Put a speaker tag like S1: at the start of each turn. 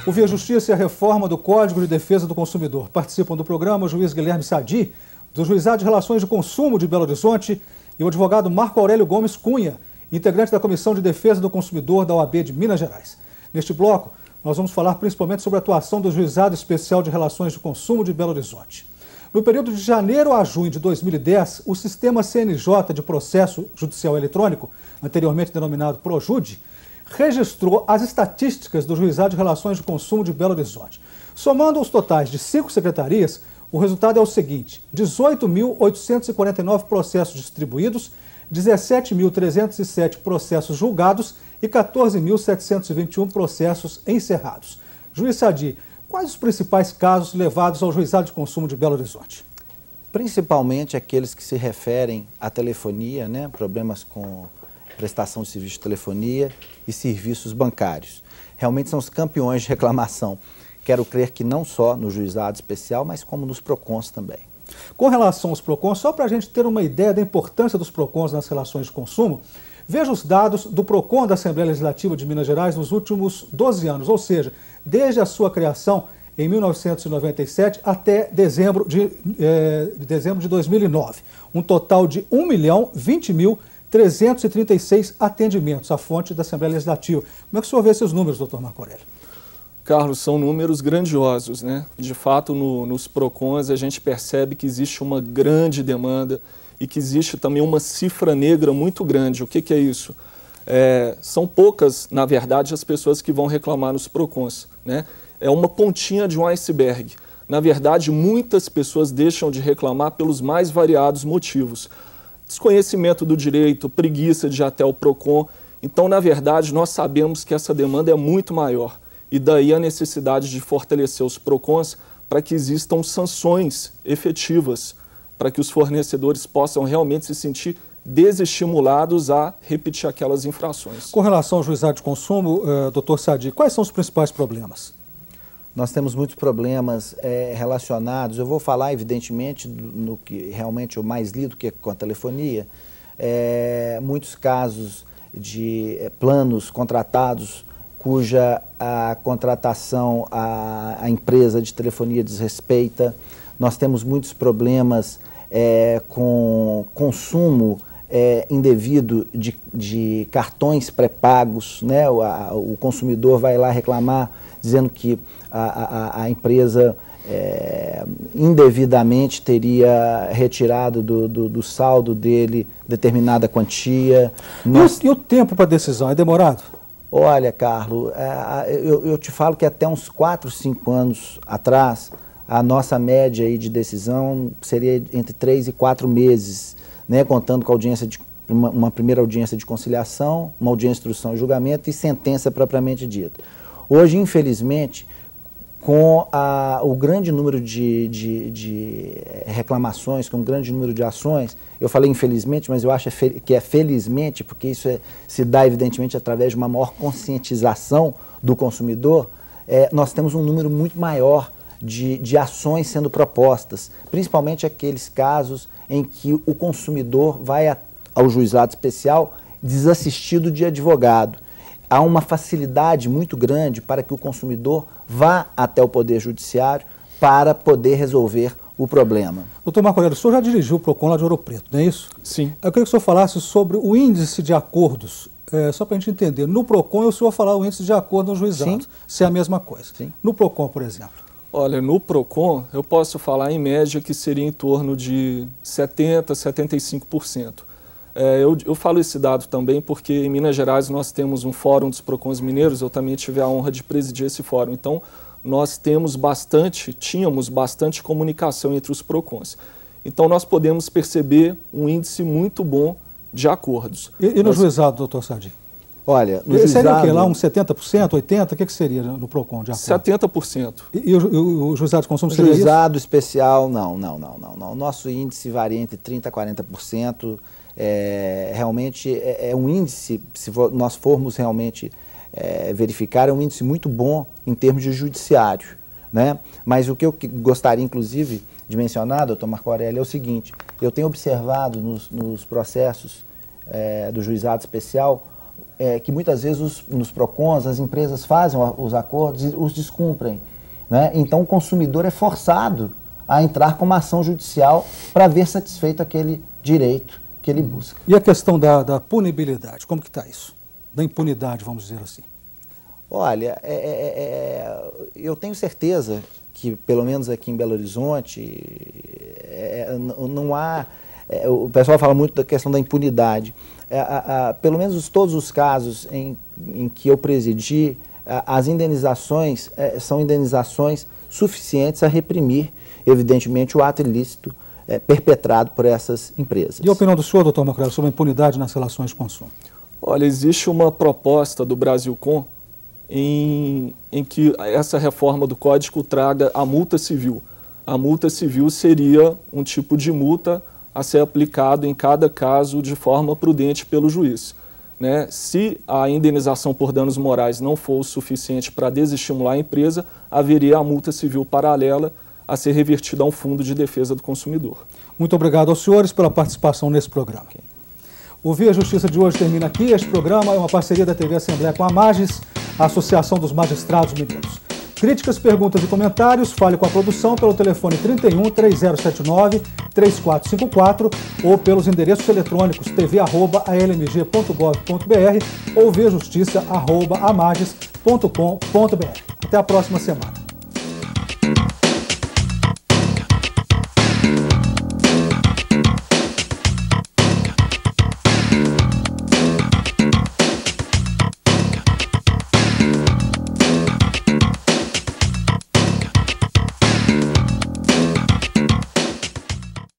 S1: O Via Justiça e a reforma do Código de Defesa do Consumidor. Participam do programa o juiz Guilherme Sadi, do Juizado de Relações de Consumo de Belo Horizonte, e o advogado Marco Aurélio Gomes Cunha, integrante da Comissão de Defesa do Consumidor da OAB de Minas Gerais. Neste bloco, nós vamos falar principalmente sobre a atuação do Juizado Especial de Relações de Consumo de Belo Horizonte. No período de janeiro a junho de 2010, o sistema CNJ de Processo Judicial Eletrônico, anteriormente denominado PROJUDE, registrou as estatísticas do Juizado de Relações de Consumo de Belo Horizonte. Somando os totais de 5 secretarias, o resultado é o seguinte: 18.849 processos distribuídos, 17.307 processos julgados e 14.721 processos encerrados. Juiz Sadi, quais os principais casos levados ao Juizado de Consumo de Belo Horizonte?
S2: Principalmente aqueles que se referem à telefonia, né? Problemas com prestação de serviço de telefonia e serviços bancários. Realmente são os campeões de reclamação. Quero crer que não só no Juizado Especial, mas como nos PROCONs também.
S1: Com relação aos PROCONs, só para a gente ter uma ideia da importância dos PROCONs nas relações de consumo, veja os dados do PROCON da Assembleia Legislativa de Minas Gerais nos últimos 12 anos, ou seja, desde a sua criação em 1997 até dezembro de 2009. Um total de 1.020.336 atendimentos, a fonte da Assembleia Legislativa. Como é que o senhor vê esses números, doutor Marco Aurélio?
S3: Carlos, são números grandiosos, né? De fato, nos PROCONs a gente percebe que existe uma grande demanda e que existe também uma cifra negra muito grande. O que é isso? São poucas, na verdade, as pessoas que vão reclamar nos PROCONs, né? É uma pontinha de um iceberg. Na verdade, muitas pessoas deixam de reclamar pelos mais variados motivos. Desconhecimento do direito, preguiça de ir até o PROCON. Então, na verdade, nós sabemos que essa demanda é muito maior. E daí a necessidade de fortalecer os PROCONs para que existam sanções efetivas, para que os fornecedores possam realmente se sentir desestimulados a repetir aquelas infrações.
S1: Com relação ao Juizado de Consumo, doutor Sadi, quais são os principais problemas?
S2: Nós temos muitos problemas relacionados, eu vou falar evidentemente no que realmente eu mais lido, que é com a telefonia, muitos casos de planos contratados cuja a contratação a empresa de telefonia desrespeita. Nós temos muitos problemas com consumo indevido de cartões pré-pagos, né? O consumidor vai lá reclamar dizendo que a empresa indevidamente teria retirado do saldo dele determinada quantia.
S1: E o tempo para a decisão é demorado?
S2: Olha, Carlos, eu te falo que até uns 4, 5 anos atrás, a nossa média aí de decisão seria entre 3 e 4 meses, né, contando com a audiência uma primeira audiência de conciliação, uma audiência de instrução e julgamento e sentença propriamente dita. Hoje, infelizmente, com o grande número de reclamações, com o grande número de ações, eu falei infelizmente, mas eu acho que é felizmente, porque isso se dá evidentemente através de uma maior conscientização do consumidor, nós temos um número muito maior de ações sendo propostas, principalmente aqueles casos em que o consumidor vai ao juizado especial desassistido de advogado. Há uma facilidade muito grande para que o consumidor vá até o Poder Judiciário para poder resolver o problema.
S1: Doutor Marco Aurélio, o senhor já dirigiu o PROCON lá de Ouro Preto, não é isso?
S3: Sim.
S1: Eu queria que o senhor falasse sobre o índice de acordos, só para a gente entender. No PROCON, o senhor falar o índice de acordo no juizado, se é a mesma coisa. Sim. No PROCON, por exemplo?
S3: Olha, no PROCON, eu posso falar em média que seria em torno de 70%, 75%. Eu falo esse dado também porque em Minas Gerais nós temos um fórum dos PROCONs mineiros, eu também tive a honra de presidir esse fórum. Então, nós tínhamos bastante comunicação entre os PROCONs. Então, nós podemos perceber um índice muito bom de acordos.
S1: E no juizado, doutor Sadi?
S2: Olha, no
S1: juizado... Seria o quê? Lá
S2: uns
S1: 70%, 80%? O que seria no PROCON de acordo?
S3: 70%.
S1: E o juizado de consumo seria isso?
S2: O juizado especial, não. O nosso índice varia entre 30% a 40%. Realmente é um índice, se nós formos realmente verificar, é um índice muito bom em termos de judiciário, né? Mas o que eu gostaria, inclusive, de mencionar, doutor Marco Aurélio, é o seguinte: eu tenho observado nos processos do juizado especial que muitas vezes nos PROCONs as empresas fazem os acordos e os descumprem, né? Então o consumidor é forçado a entrar com uma ação judicial para ver satisfeito aquele direito que ele busca.
S1: E a questão da punibilidade, como que está isso? Da impunidade, vamos dizer assim.
S2: Olha, eu tenho certeza que, pelo menos aqui em Belo Horizonte, não há... o pessoal fala muito da questão da impunidade. Pelo menos todos os casos em que eu presidi, as indenizações são indenizações suficientes a reprimir, evidentemente, o ato ilícito perpetrado por essas empresas.
S1: E a opinião do senhor, doutor Marco, sobre a impunidade nas relações de consumo?
S3: Olha, existe uma proposta do Brasilcom em que essa reforma do Código traga a multa civil. A multa civil seria um tipo de multa a ser aplicado em cada caso de forma prudente pelo juiz, né? Se a indenização por danos morais não for o suficiente para desestimular a empresa, haveria a multa civil paralela a ser revertida a um fundo de defesa do consumidor.
S1: Muito obrigado aos senhores pela participação nesse programa. O Via Justiça de hoje termina aqui. Este programa é uma parceria da TV Assembleia com a Magis, a Associação dos Magistrados Mineiros. Críticas, perguntas e comentários, fale com a produção pelo telefone 31 3079 3454 ou pelos endereços eletrônicos tv@almg.gov.br ou viajustiça@amagis.com.br. Até a próxima semana.